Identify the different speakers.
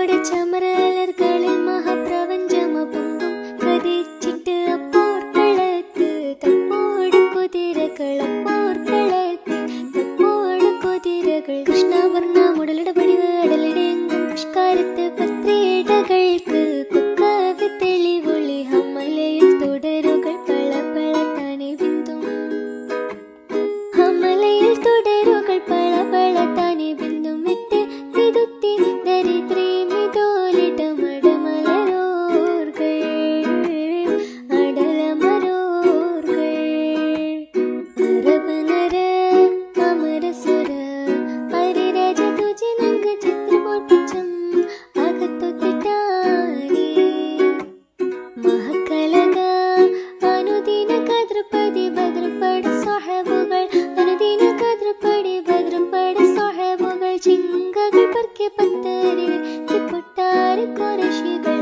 Speaker 1: ചമരലർകളിൽ മഹാപ്രപഞ്ചമപൊങ്കും കതിച്ചിട്ട് അപ്പോർക്കളത്ത് തപ്പോട് കുതിരകളപ്പോർക്കളത്ത് തപ്പോട് കുതിരകൾ കൃഷ്ണവർണ്ണ മുടലിടപടിവ് അടലിടെങ്കും പുഷ്കാരത്ത് പത്രേടകൾക്ക് കൊക്കവി തെളിവൊളി ഹമലയിൽ തുടരുകൾ പള പള താനെ ബിന്ദും ഹമലയിൽ തുടരുകൾ പള പള താനെ ബിന്ദും വിട്ട് തിരുത്തി ദരിദ്രേ ചിങ്കകൾ പർക്കെ പത്തരി പൊട്ടാറ് കുറശികൾ